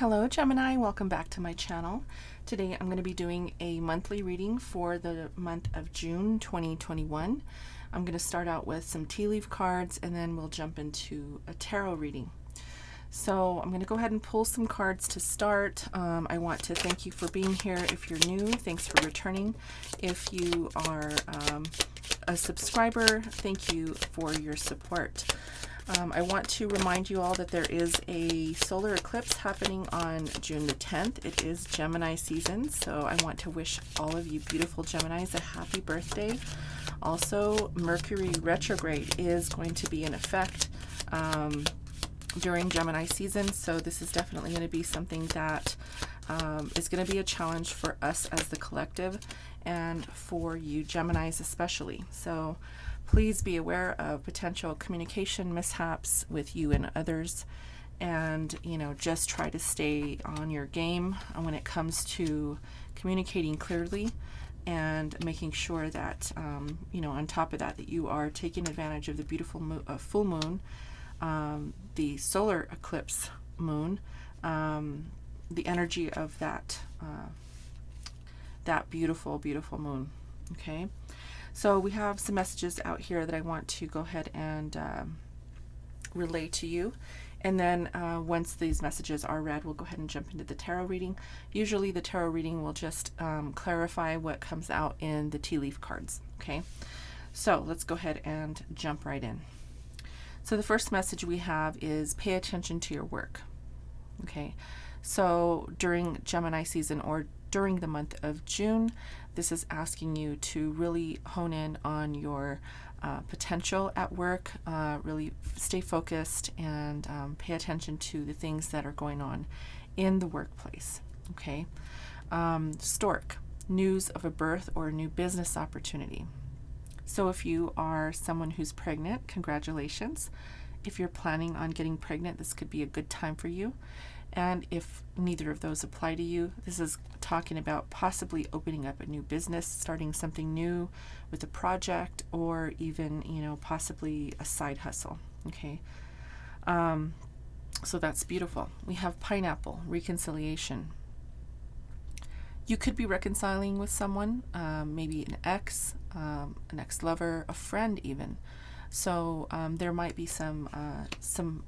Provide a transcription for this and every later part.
Hello Gemini, welcome back to my channel. Today I'm going to be doing a monthly reading for the month of June 2021. I'm going to start out with some tea leaf cards and then we'll jump into a tarot reading. So I'm going to go ahead and pull some cards to start. I want to thank you for being here. If you're new, thanks for returning. If you are a subscriber, thank you for your support. I want to remind you all that there is a solar eclipse happening on June the 10th. It is Gemini season, so I want to wish all of you beautiful Geminis a happy birthday. Also, Mercury retrograde is going to be in effect during Gemini season, so this is definitely going to be something that is going to be a challenge for us as the collective and for you Geminis especially. So please be aware of potential communication mishaps with you and others, and just try to stay on your game when it comes to communicating clearly and making sure that on top of that you are taking advantage of the beautiful full moon, the solar eclipse moon, the energy of that beautiful moon. Okay, so we have some messages out here that I want to go ahead and relay to you, and then once these messages are read, we'll go ahead and jump into the tarot reading. Usually the tarot reading will just clarify what comes out in the tea leaf cards. Okay, so let's go ahead and jump right in. So the first message we have is pay attention to your work. Okay, so during Gemini season or during the month of June, this is asking you to really hone in on your potential at work, really stay focused and pay attention to the things that are going on in the workplace. Okay, Stork, news of a birth or a new business opportunity. So if you are someone who's pregnant, congratulations. If you're planning on getting pregnant, this could be a good time for you. And if neither of those apply to you, this is talking about possibly opening up a new business, starting something new with a project, or even, possibly a side hustle. Okay. So that's beautiful. We have pineapple, reconciliation. You could be reconciling with someone, maybe an ex-lover, a friend even. So there might be some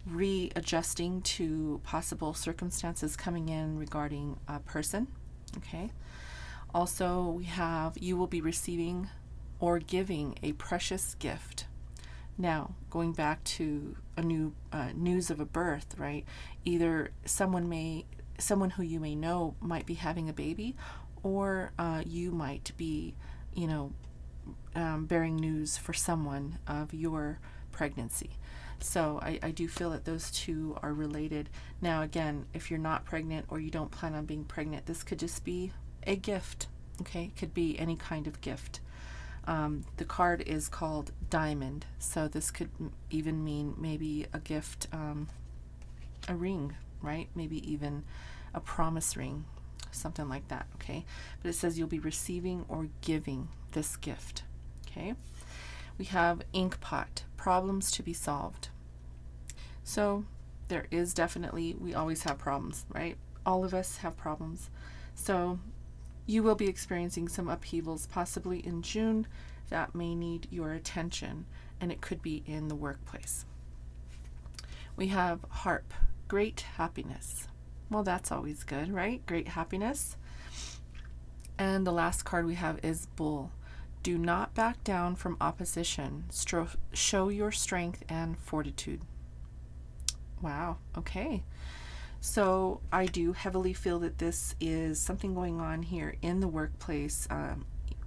readjusting to possible circumstances coming in regarding a person. Okay. Also, we have you will be receiving or giving a precious gift. Now, going back to a new news of a birth, right? Either someone who you may know might be having a baby, or you might be, bearing news for someone of your pregnancy. So I do feel that those two are related. Now, again, if you're not pregnant or you don't plan on being pregnant, this could just be a gift. Okay, it could be any kind of gift. The card is called Diamond, so this could even mean maybe a gift, a ring, right? Maybe even a promise ring, something like that. Okay, but it says you'll be receiving or giving this gift. Okay, we have Inkpot, problems to be solved. So there is definitely, we always have problems, right? All of us have problems. So you will be experiencing some upheavals possibly in June that may need your attention, and it could be in the workplace. We have Harp, great happiness. Well, that's always good, right? Great happiness. And the last card we have is Bull. Do not back down from opposition. Show your strength and fortitude. Wow. Okay. So I do heavily feel that this is something going on here in the workplace,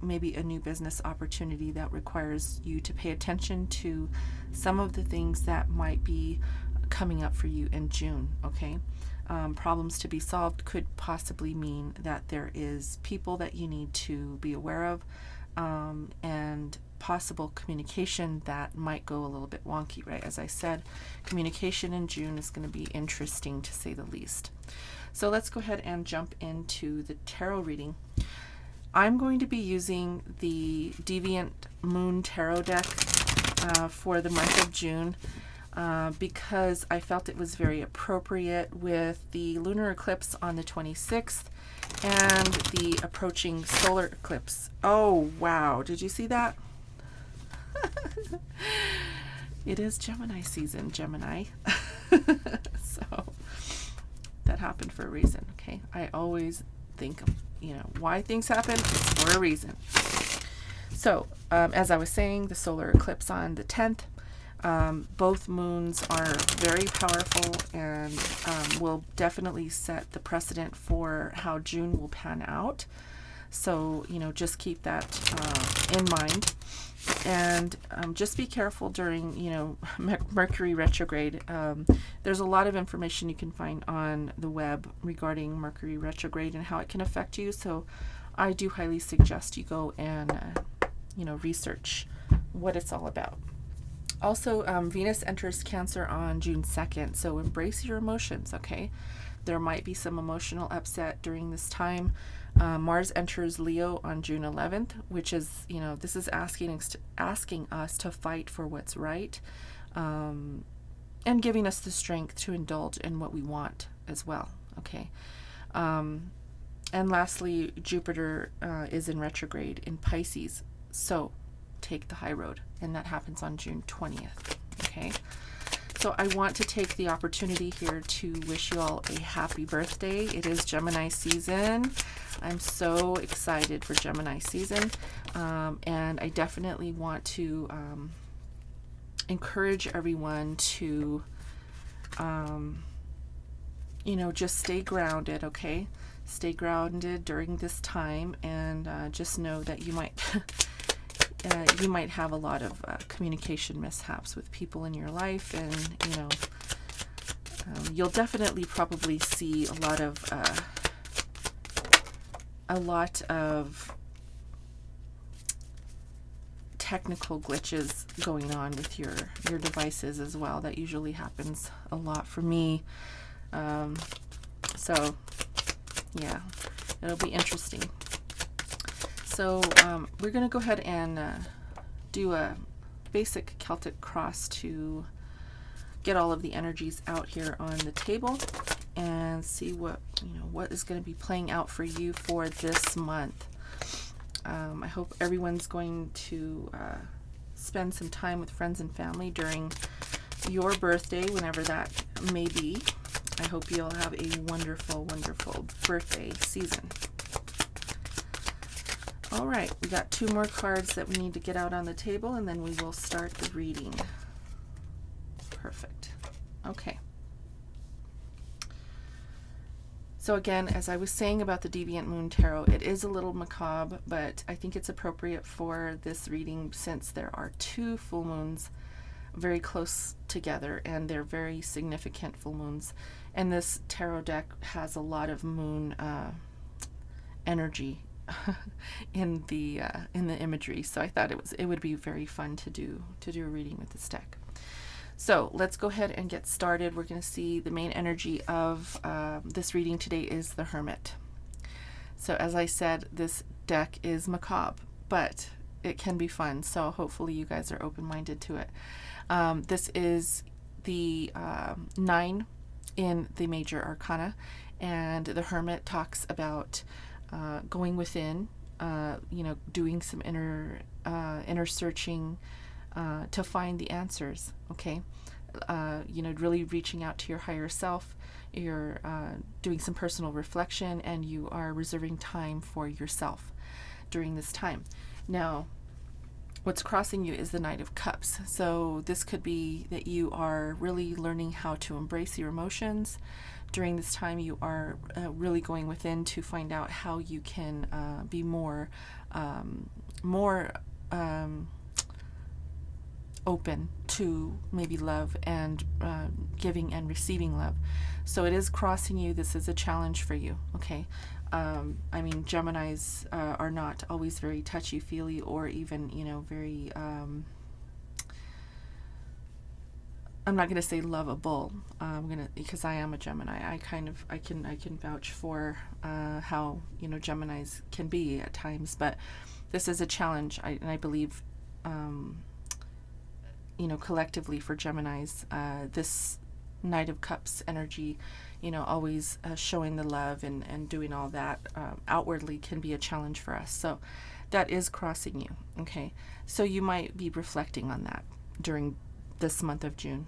maybe a new business opportunity that requires you to pay attention to some of the things that might be coming up for you in June. Okay. Problems to be solved could possibly mean that there is people that you need to be aware of, and possible communication that might go a little bit wonky, right? As I said, communication in June is going to be interesting to say the least. So let's go ahead and jump into the tarot reading. I'm going to be using the Deviant Moon Tarot deck for the month of June. because I felt it was very appropriate with the lunar eclipse on the 26th and the approaching solar eclipse. Oh, wow. Did you see that? It is Gemini season, Gemini. So that happened for a reason, okay? I always think, why things happen, it's for a reason. So, as I was saying, the solar eclipse on the 10th, both moons are very powerful and will definitely set the precedent for how June will pan out. So, just keep that in mind. And just be careful during, Mercury retrograde. There's a lot of information you can find on the web regarding Mercury retrograde and how it can affect you. So I do highly suggest you go and, research what it's all about. Also, Venus enters Cancer on June 2nd, so embrace your emotions, okay? There might be some emotional upset during this time. Mars enters Leo on June 11th, which is, this is asking us to fight for what's right, and giving us the strength to indulge in what we want as well, okay? And lastly, Jupiter is in retrograde in Pisces, so take the high road, and that happens on June 20th, okay? So I want to take the opportunity here to wish you all a happy birthday. It is Gemini season. I'm so excited for Gemini season, and I definitely want to encourage everyone to, just stay grounded, okay? Stay grounded during this time, and just know that you might have a lot of communication mishaps with people in your life, and you'll definitely probably see a lot of technical glitches going on with your devices as well. That usually happens a lot for me. So yeah, it'll be interesting. So we're going to go ahead and do a basic Celtic cross to get all of the energies out here on the table and see what is going to be playing out for you for this month. I hope everyone's going to spend some time with friends and family during your birthday, whenever that may be. I hope you'll have a wonderful, wonderful birthday season. All right, we got 2 more cards that we need to get out on the table, and then we will start the reading. Perfect. Okay. So again, as I was saying about the Deviant Moon Tarot, it is a little macabre, but I think it's appropriate for this reading since there are 2 full moons very close together, and they're very significant full moons. And this tarot deck has a lot of moon energy in the imagery, so I thought it would be very fun to do a reading with this deck. So let's go ahead and get started. We're going to see the main energy of this reading today is the Hermit. So as I said, this deck is macabre, but it can be fun, so hopefully you guys are open-minded to it. This is the 9 in the major arcana, and the Hermit talks about going within, doing some inner searching to find the answers, okay? Really reaching out to your higher self. You're doing some personal reflection, and you are reserving time for yourself during this time. Now, what's crossing you is the Knight of Cups. So this could be that you are really learning how to embrace your emotions. During this time, you are really going within to find out how you can be more open to maybe love and giving and receiving love. So it is crossing you. This is a challenge for you, okay? Geminis are not always very touchy-feely or even, very, I'm not going to say lovable, because I am a Gemini. I can vouch for how, Geminis can be at times, but this is a challenge, and I believe collectively for Geminis, this Knight of Cups energy, always showing the love and doing all that outwardly can be a challenge for us. So that is crossing you. Okay. So you might be reflecting on that during this month of June.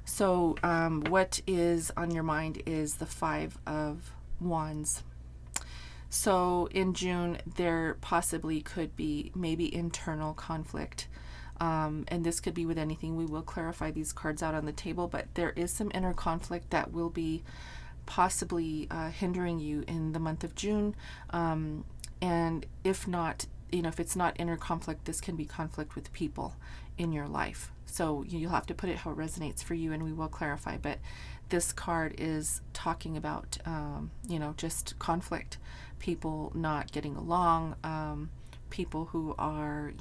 So what is on your mind is the Five of Wands. So in June, there possibly could be maybe internal conflict. And this could be with anything. We will clarify these cards out on the table, but there is some inner conflict that will be possibly hindering you in the month of June. And if not, if it's not inner conflict, this can be conflict with people in your life. So you'll have to put it how it resonates for you, and we will clarify. But this card is talking about, just conflict, people not getting along, people who are,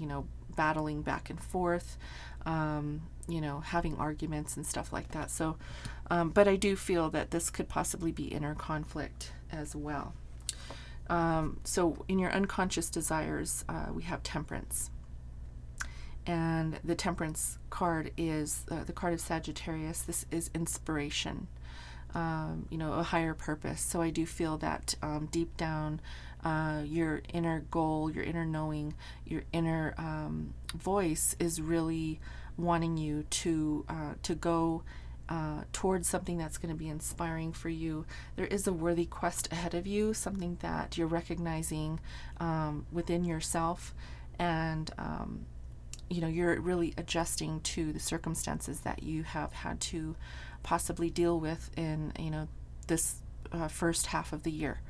battling back and forth, having arguments and stuff like that. So, but I do feel that this could possibly be inner conflict as well. So in your unconscious desires, we have Temperance. And the Temperance card is the card of Sagittarius. This is inspiration, a higher purpose. So I do feel that deep down, your inner goal, your inner knowing, your inner voice is really wanting you to go towards something that's going to be inspiring for you. There is a worthy quest ahead of you, something that you're recognizing within yourself, and you're really adjusting to the circumstances that you have had to possibly deal with in this first half of the year.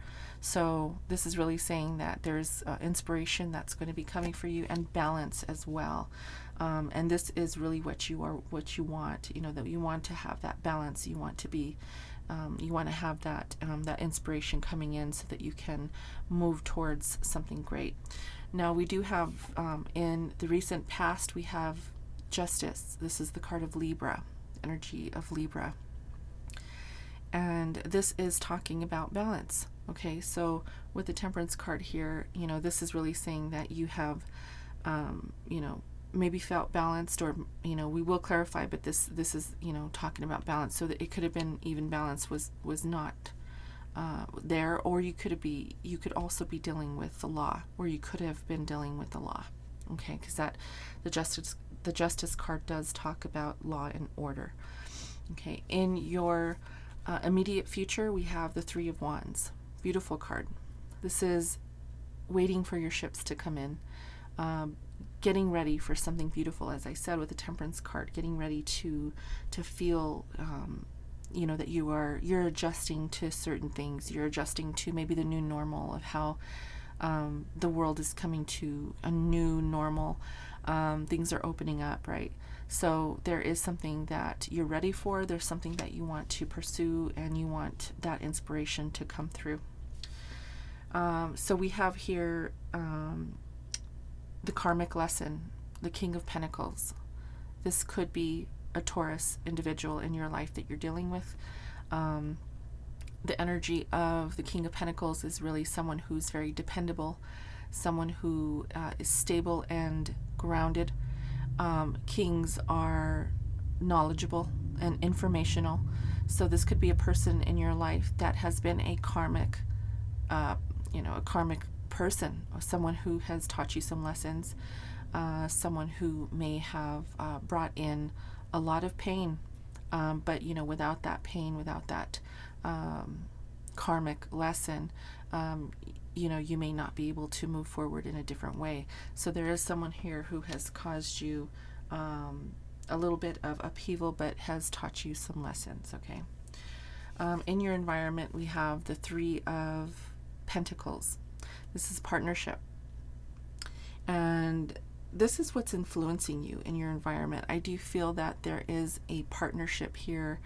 So this is really saying that there's inspiration that's going to be coming for you, and balance as well. And this is really what you want, that you want to have that balance. You want to be, you want to have that inspiration coming in so that you can move towards something great. Now we do have, in the recent past, we have Justice. This is the card of Libra, energy of Libra. And this is talking about balance. Okay, so with the Temperance card here, this is really saying that you have, maybe felt balanced, or, we will clarify, but this is, talking about balance. So that it could have been even balance was not there, or you could also be dealing with the law, or you could have been dealing with the law. Okay, because the Justice card does talk about law and order. Okay, in your immediate future, we have the Three of Wands. Beautiful card. This is waiting for your ships to come in, getting ready for something beautiful. As I said with the Temperance card, getting ready to feel, that you're adjusting to certain things. You're adjusting to maybe the new normal of how the world is coming to a new normal. Things are opening up, right? So there is something that you're ready for. There's something that you want to pursue, and you want that inspiration to come through. So we have here the karmic lesson, the King of Pentacles. This could be a Taurus individual in your life that you're dealing with. The energy of the King of Pentacles is really someone who's very dependable, someone who is stable and grounded. Kings are knowledgeable and informational. So this could be a person in your life that has been a karmic, a karmic person, or someone who has taught you some lessons, someone who may have brought in a lot of pain, but without that pain, without that karmic lesson, you may not be able to move forward in a different way. So there is someone here who has caused you a little bit of upheaval, but has taught you some lessons. Okay. In your environment, we have the Three of Pentacles. This is partnership. And this is what's influencing you in your environment. I do feel that there is a partnership here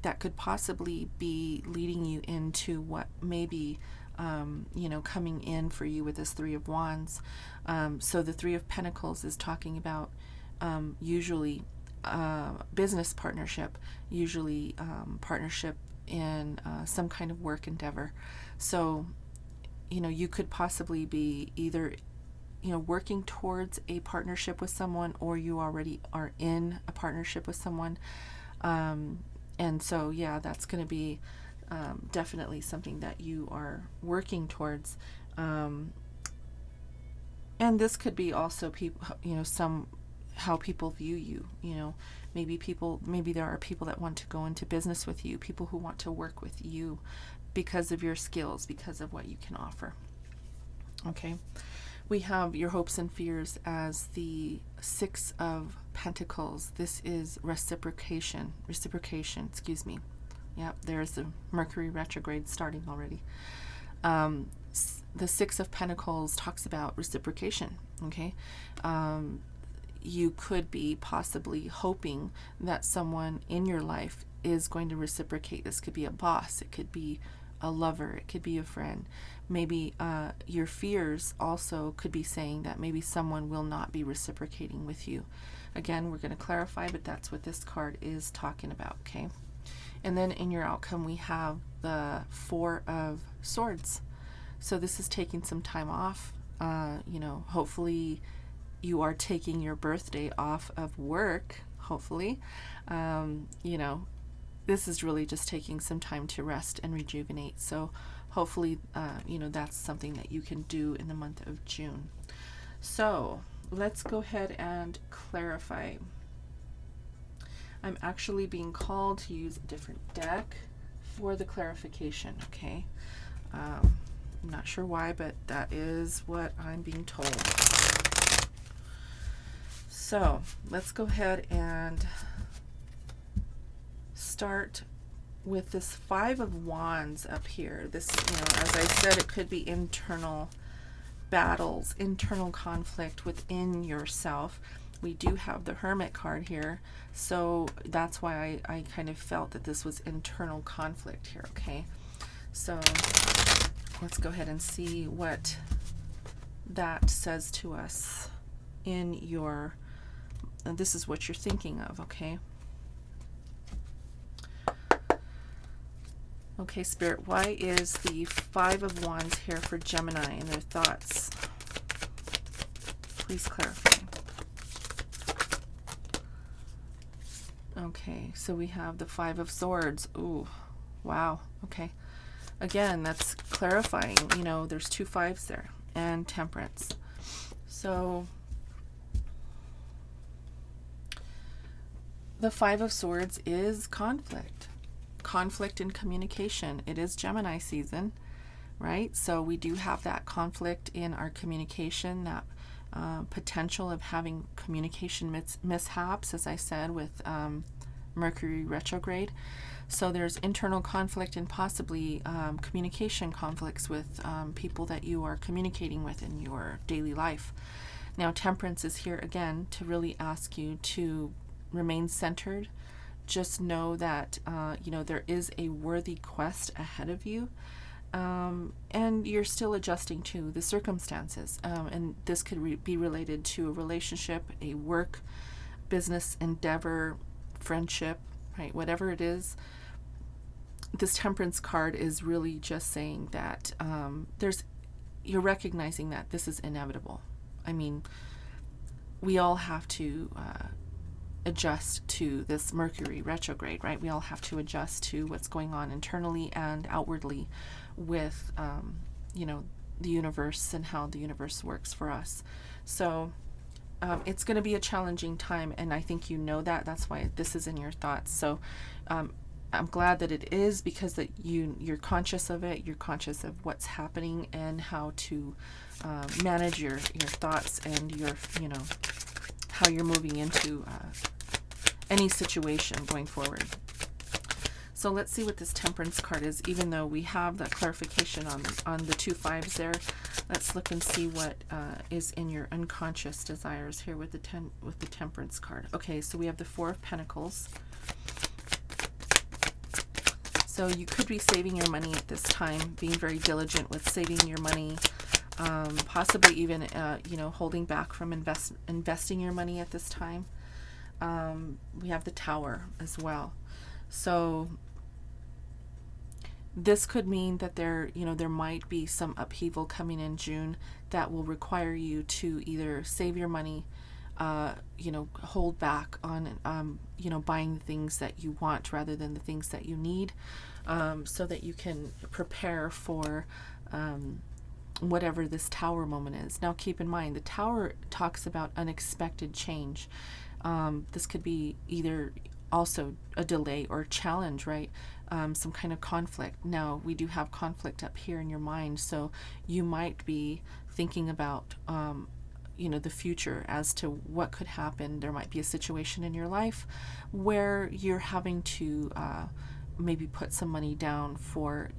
that could possibly be leading you into what may be, coming in for you with this Three of Wands. So the Three of Pentacles is talking about usually business partnership, usually partnership in some kind of work endeavor. So, you could possibly be either working towards a partnership with someone, or you already are in a partnership with someone. And so, yeah, that's going to be definitely something that you are working towards. And this could be also people, how people view you. Maybe there are people that want to go into business with you, people who want to work with you because of your skills, because of what you can offer. Okay. We have your hopes and fears as the Six of Pentacles. This is reciprocation, excuse me. Yep, there's the Mercury retrograde starting already. The Six of Pentacles talks about reciprocation, okay? You could be possibly hoping that someone in your life is going to reciprocate. This could be a boss, it could be a lover, it could be a friend. Maybe your fears also could be saying that maybe someone will not be reciprocating with you. Again, we're going to clarify, but that's what this card is talking about, okay? And then in your outcome, we have the Four of Swords. So this is taking some time off. Hopefully you are taking your birthday off of work, hopefully. This is really just taking some time to rest and rejuvenate. So hopefully, that's something that you can do in the month of June. So let's go ahead and clarify. I'm actually being called to use a different deck for the clarification, okay? I'm not sure why, but that is what I'm being told. So let's go ahead and start with this Five of Wands up here. This, as I said, it could be internal battles, internal conflict within yourself. We do have the Hermit card here, so that's why I kind of felt that this was internal conflict here, okay? So let's go ahead and see what that says to us in your, this is what you're thinking of, okay? Okay, Spirit, why is the Five of Wands here for Gemini and their thoughts? Please clarify. Okay, so we have the Five of Swords. Ooh, wow, okay. Again, that's clarifying, there's two fives there, and Temperance. So the Five of Swords is conflict in communication. It is Gemini season, right? So we do have that conflict in our communication, that potential of having communication mishaps, as I said, with Mercury retrograde. So there's internal conflict and possibly communication conflicts with people that you are communicating with in your daily life. Now, Temperance is here again to really ask you to remain centered. Just know that, there is a worthy quest ahead of you. And you're still adjusting to the circumstances. And this could be related to a relationship, a work, business endeavor, friendship, right? Whatever it is, this Temperance card is really just saying that you're recognizing that this is inevitable. I mean, we all have to adjust to this Mercury retrograde, right? We all have to adjust to what's going on internally and outwardly with, the universe and how the universe works for us. So it's going to be a challenging time, and I think you know that. That's why this is in your thoughts. So I'm glad that it is, because that you're conscious of it. You're conscious of what's happening and how to manage your thoughts and your, how you're moving into any situation going forward. So let's see what this Temperance card is. Even though we have that clarification on the two fives there, let's look and see what is in your unconscious desires here with the Temperance card. Okay, so we have the Four of Pentacles. So you could be saving your money at this time, being very diligent with saving your money, possibly even holding back from investing your money at this time. We have the Tower as well. So this could mean that there might be some upheaval coming in June that will require you to either save your money, hold back on, buying the things that you want rather than the things that you need, so that you can prepare for whatever this Tower moment is. Now, keep in mind, the Tower talks about unexpected change. This could be either also a delay or a challenge, right? Some kind of conflict. Now, we do have conflict up here in your mind, so you might be thinking about the future as to what could happen. There might be a situation in your life where you're having to maybe put some money down for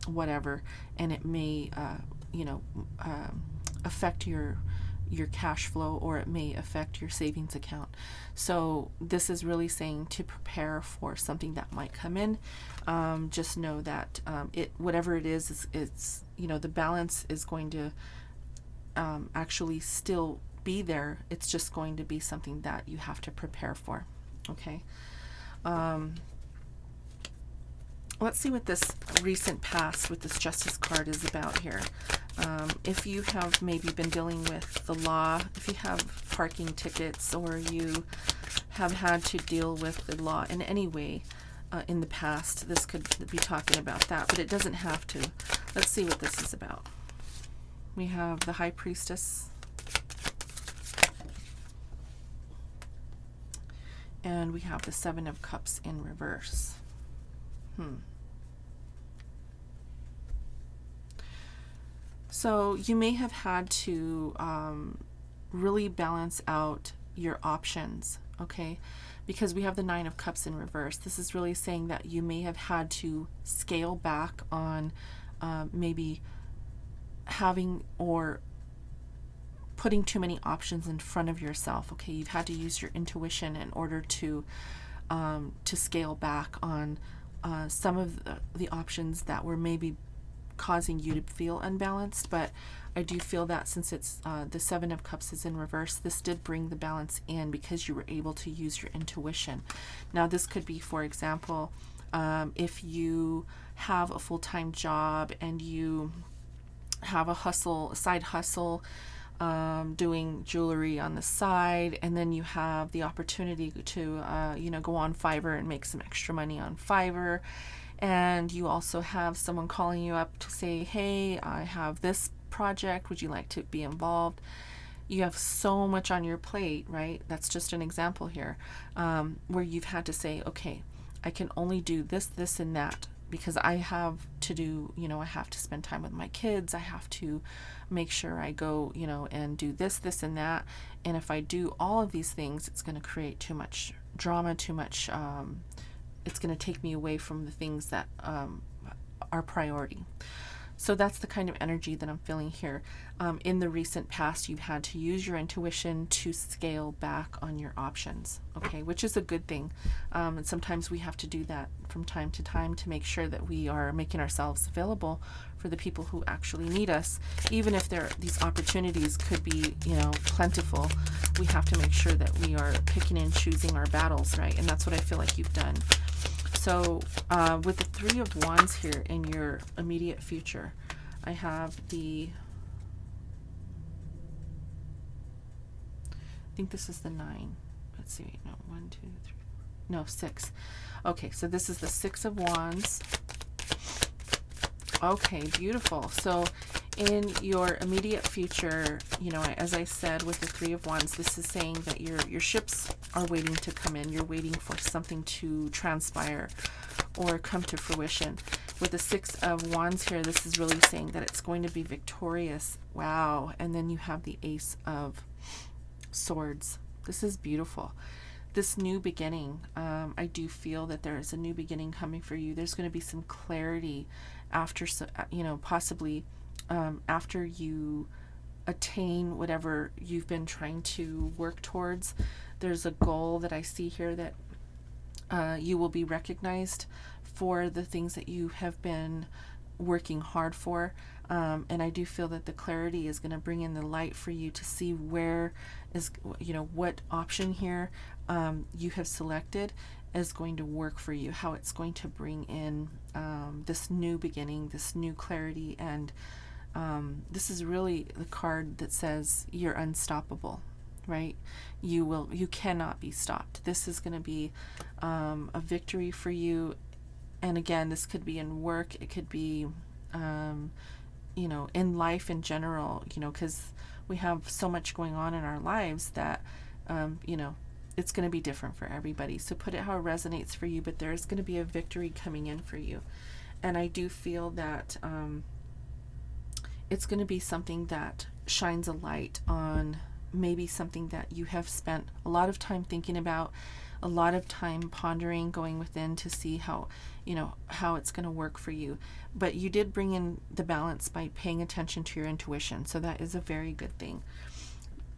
whatever, and it may affect your cash flow, or it may affect your savings account. So this is really saying to prepare for something that might come in. Just know that whatever it is, it's the balance is going to actually still be there. It's just going to be something that you have to prepare for. Okay. Let's see what this recent past with this Justice card is about here. If you have maybe been dealing with the law, if you have parking tickets, or you have had to deal with the law in any way in the past, this could be talking about that, but it doesn't have to. Let's see what this is about. We have the High Priestess, and we have the Seven of Cups in reverse. So you may have had to really balance out your options, okay? Because we have the Nine of Cups in reverse. This is really saying that you may have had to scale back on maybe having or putting too many options in front of yourself, okay? You've had to use your intuition in order to scale back on some of the options that were maybe causing you to feel unbalanced. But I do feel that since it's the Seven of Cups is in reverse, this did bring the balance in because you were able to use your intuition. Now, this could be, for example, if you have a full-time job and you have a side hustle, doing jewelry on the side, and then you have the opportunity to go on Fiverr and make some extra money on Fiverr, and you also have someone calling you up to say, hey, I have this project, would you like to be involved? You have so much on your plate, right? That's just an example here, where you've had to say, okay, I can only do this and that, because I have to do, I have to spend time with my kids. I have to make sure I go, and do this and that. And if I do all of these things, it's going to create too much drama, too much, it's going to take me away from the things that are priority. So that's the kind of energy that I'm feeling here. In the recent past, you've had to use your intuition to scale back on your options, okay, which is a good thing. And sometimes we have to do that from time to time to make sure that we are making ourselves available for the people who actually need us. Even if these opportunities could be, plentiful, we have to make sure that we are picking and choosing our battles, right? And that's what I feel like you've done. So with the Three of Wands here in your immediate future, I have I think this is the 9. Let's see, no, 1, 2, 3, no, 6. Okay, so this is the Six of Wands. Okay, beautiful. So in your immediate future, as I said with the Three of Wands, this is saying that your ships are waiting to come in. You're waiting for something to transpire or come to fruition. With the Six of Wands here, this is really saying that it's going to be victorious. Wow. And then you have the Ace of Swords. This is beautiful. This new beginning, I do feel that there is a new beginning coming for you. There's going to be some clarity after, possibly after you attain whatever you've been trying to work towards. There's a goal that I see here that you will be recognized for the things that you have been working hard for. And I do feel that the clarity is going to bring in the light for you to see where is, what option here you have selected is going to work for you, how it's going to bring in this new beginning, this new clarity, and this is really the card that says you're unstoppable, right? You cannot be stopped. This is going to be a victory for you. And again, this could be in work. It could be, you know, in life in general, you know, because we have so much going on in our lives that, you know, it's going to be different for everybody. So put it how it resonates for you, but there's going to be a victory coming in for you. And I do feel that it's going to be something that shines a light on maybe something that you have spent a lot of time thinking about, a lot of time pondering, going within to see how, you know, how it's going to work for you. But you did bring in the balance by paying attention to your intuition. So that is a very good thing.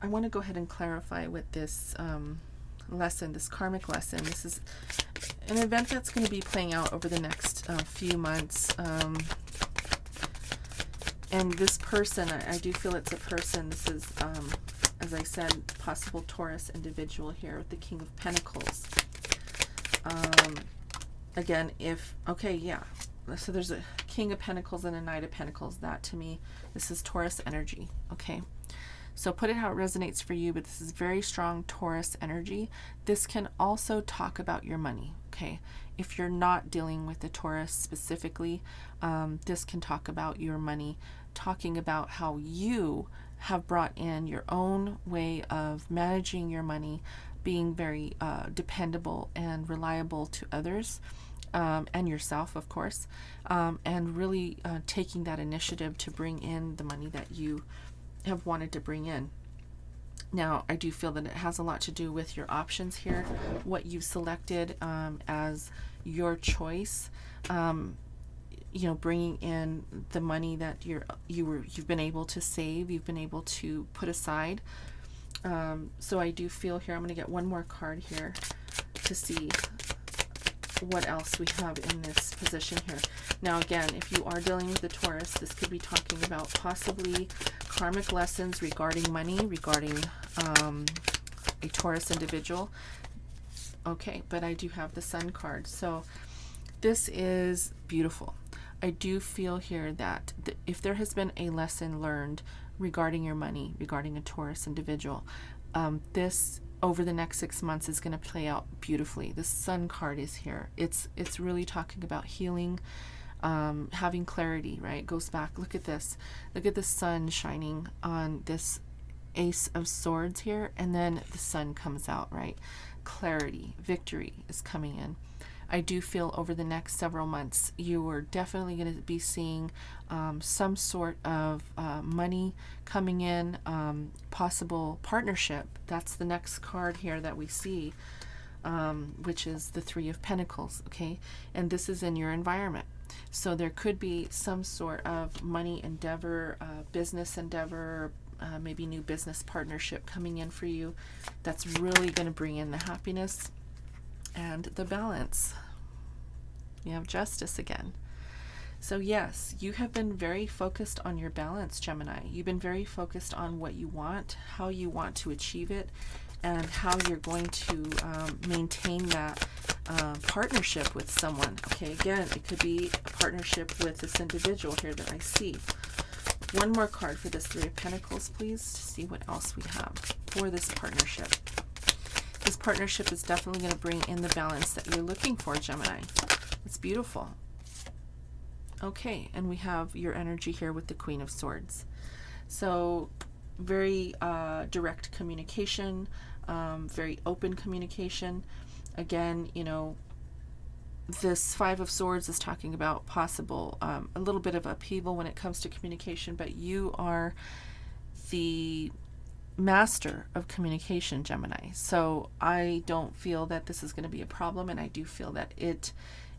I want to go ahead and clarify with this lesson, this karmic lesson. This is an event that's going to be playing out over the next few months. And this person, I do feel it's a person. This is, as I said, possible Taurus individual here with the King of Pentacles. Again, okay, yeah. So there's a King of Pentacles and a Knight of Pentacles. That to me, this is Taurus energy, okay? So put it how it resonates for you, but this is very strong Taurus energy. This can also talk about your money, okay? If you're not dealing with the Taurus specifically, this can talk about your money, talking about how you have brought in your own way of managing your money, being very dependable and reliable to others, and yourself, of course, and really taking that initiative to bring in the money that you have wanted to bring in. Now, I do feel that it has a lot to do with your options here, what you've selected as your choice. You know, bringing in the money that you've been able to save, you've been able to put aside. So I do feel here, I'm going to get one more card here to see what else we have in this position here. Now, again, if you are dealing with the Taurus, this could be talking about possibly karmic lessons regarding money, regarding a Taurus individual. Okay, but I do have the Sun card. So this is beautiful. I do feel here that if there has been a lesson learned regarding your money, regarding a Taurus individual, this over the next 6 months is going to play out beautifully. The Sun card is here. It's really talking about healing, having clarity, right? It goes back. Look at this. Look at the sun shining on this Ace of Swords here, and then the sun comes out, right? Clarity, victory is coming in. I do feel over the next several months, you are definitely going to be seeing some sort of money coming in, possible partnership. That's the next card here that we see, which is the Three of Pentacles, okay? And this is in your environment. So there could be some sort of money endeavor, business endeavor, maybe new business partnership coming in for you that's really going to bring in the happiness and the balance. You have Justice again. So yes, you have been very focused on your balance, Gemini. You've been very focused on what you want, how you want to achieve it, and how you're going to maintain that partnership with someone. Okay, again, it could be a partnership with this individual here that I see. One more card for this Three of Pentacles, please, to see what else we have for this partnership. This partnership is definitely going to bring in the balance that you're looking for, Gemini. It's beautiful. Okay, and we have your energy here with the Queen of Swords. So very direct communication, very open communication. Again, you know, this Five of Swords is talking about possible a little bit of upheaval when it comes to communication, but you are the master of communication, Gemini. So I don't feel that this is going to be a problem, and I do feel that it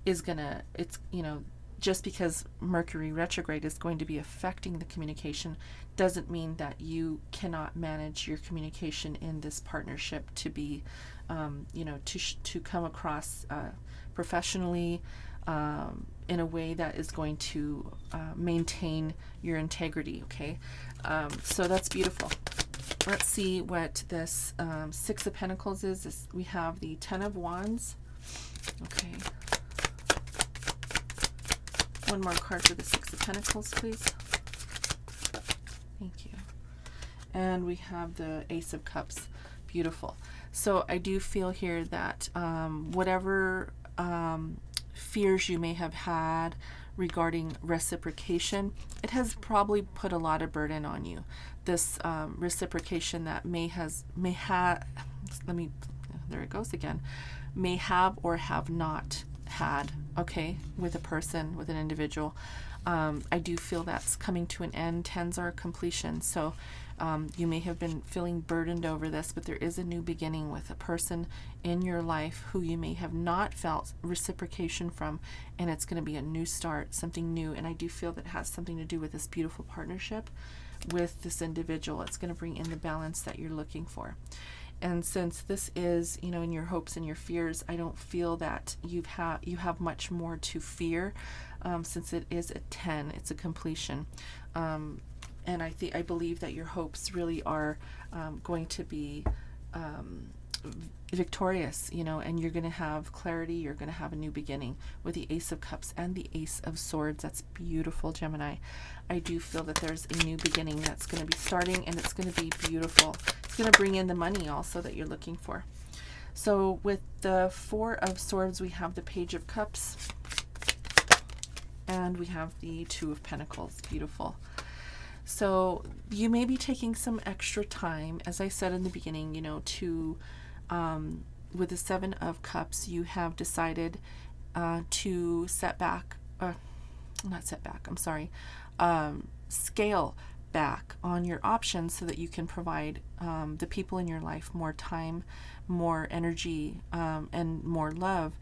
is going to, it's, you know, just because Mercury retrograde is going to be affecting the communication doesn't mean that you cannot manage your communication in this partnership to be, you know, to come across professionally, in a way that is going to maintain your integrity, okay? So that's beautiful. Let's see what this Six of Pentacles is. We have the Ten of Wands. Okay. One more card for the Six of Pentacles, please. Thank you. And we have the Ace of Cups. Beautiful. So I do feel here that whatever fears you may have had regarding reciprocation, it has probably put a lot of burden on you. This reciprocation that may have, there it goes again, may have or have not had, okay, with a person, with an individual. I do feel that's coming to an end. Tens are completion. So you may have been feeling burdened over this, but there is a new beginning with a person in your life who you may have not felt reciprocation from, and it's going to be a new start, something new. And I do feel that has something to do with this beautiful partnership with this individual. It's going to bring in the balance that you're looking for. And since this is, you know, in your hopes and your fears, I don't feel that you have much more to fear, since it is a 10, it's a completion. And I believe that your hopes really are going to be victorious, you know, and you're going to have clarity. You're going to have a new beginning with the Ace of Cups and the Ace of Swords. That's beautiful, Gemini. I do feel that there's a new beginning that's going to be starting, and it's going to be beautiful. It's going to bring in the money also that you're looking for. So with the Four of Swords, we have the Page of Cups, and we have the Two of Pentacles. Beautiful. So you may be taking some extra time, as I said in the beginning, you know, to, with the Seven of Cups, you have decided to scale back on your options so that you can provide the people in your life more time, more energy, and more love,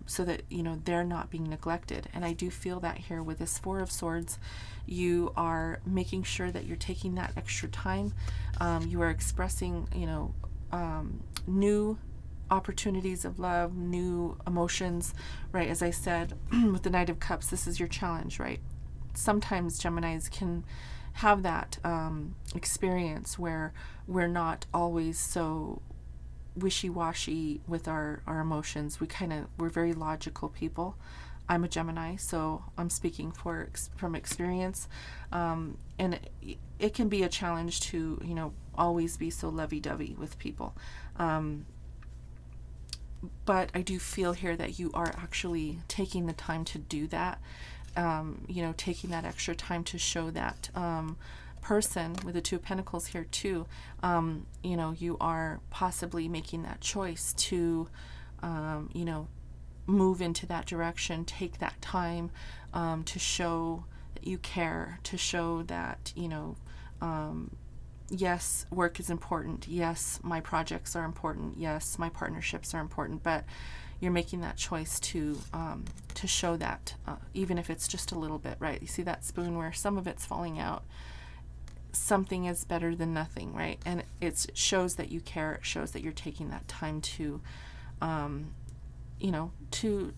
so that, you know, they're not being neglected. And I do feel that here with this Four of Swords, you are making sure that you're taking that extra time. You are expressing, you know, new opportunities of love, new emotions, right? As I said, with the Knight of Cups, this is your challenge, right? Sometimes Geminis can have that experience where we're not always so wishy-washy with our emotions. We're very logical people. I'm a Gemini, so I'm speaking from experience, and it can be a challenge to, you know, always be so lovey-dovey with people. But I do feel here that you are actually taking the time to do that, you know, taking that extra time to show that person with the Two of Pentacles here too. You know, you are possibly making that choice to, you know, move into that direction, take that time to show that you care, to show that, you know, yes, work is important. Yes, my projects are important. Yes, my partnerships are important. But you're making that choice to show that, even if it's just a little bit, right? You see that spoon where some of it's falling out. Something is better than nothing, right? And it shows that you care. It shows that you're taking that time to, you know, to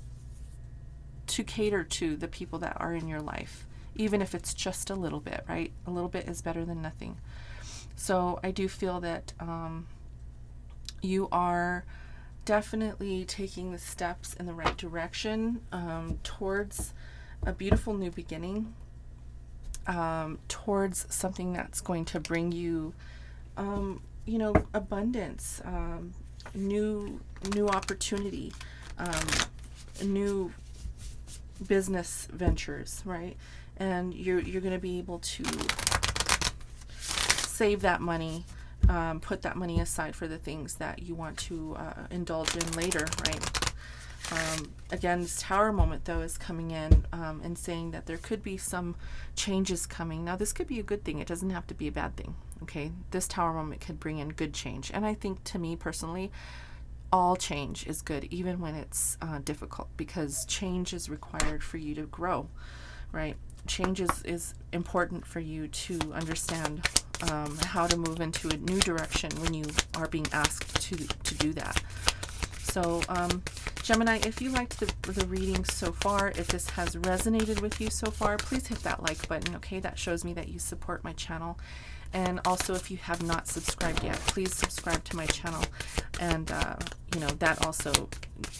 cater to the people that are in your life, even if it's just a little bit, right? A little bit is better than nothing. So I do feel that you are definitely taking the steps in the right direction towards a beautiful new beginning, towards something that's going to bring you, you know, abundance, new opportunity, new business ventures, right? And you're going to be able to save that money, put that money aside for the things that you want to indulge in later, right? Again, this Tower moment, though, is coming in and saying that there could be some changes coming. Now, this could be a good thing. It doesn't have to be a bad thing, okay? This Tower moment could bring in good change. And I think, to me personally, all change is good, even when it's difficult, because change is required for you to grow, right? Change is important for you to understand how to move into a new direction when you are being asked to do that. So, Gemini, if you liked the reading so far, if this has resonated with you so far, please hit that like button, okay? That shows me that you support my channel. And also, if you have not subscribed yet, please subscribe to my channel. And, you know, that also,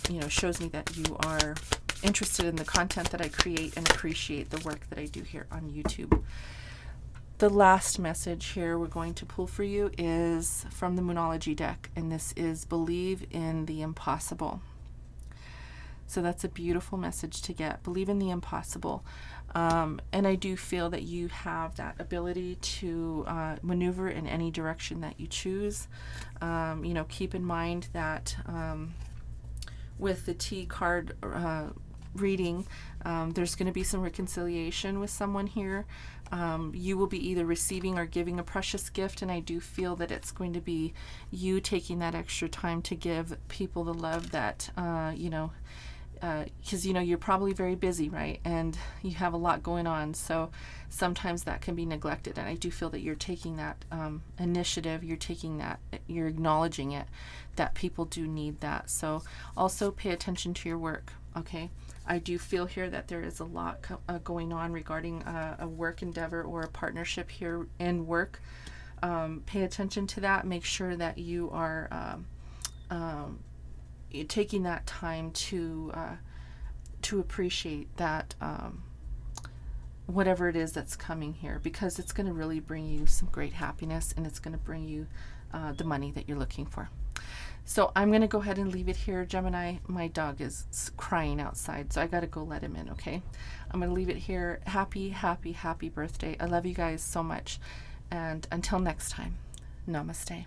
you know, shows me that you are interested in the content that I create and appreciate the work that I do here on YouTube. the last message here we're going to pull for you is from the Moonology deck, and this is believe in the impossible. So that's a beautiful message to get. Believe in the impossible. And I do feel that you have that ability to maneuver in any direction that you choose. You know, keep in mind that with the T card reading, there's going to be some reconciliation with someone here. You will be either receiving or giving a precious gift, and I do feel that it's going to be you taking that extra time to give people the love that, you know, because you know you're probably very busy, right, and you have a lot going on, so sometimes that can be neglected, and I do feel that you're taking that initiative, you're taking that, you're acknowledging it, that people do need that. So also pay attention to your work, okay? I do feel here that there is a lot going on regarding a work endeavor or a partnership here in work. Pay attention to that. Make sure that you are taking that time to appreciate that whatever it is that's coming here, because it's going to really bring you some great happiness, and it's going to bring you the money that you're looking for. So I'm going to go ahead and leave it here, Gemini. My dog is crying outside, so I got to go let him in, okay? I'm going to leave it here. Happy, happy, happy birthday. I love you guys so much. And until next time, namaste.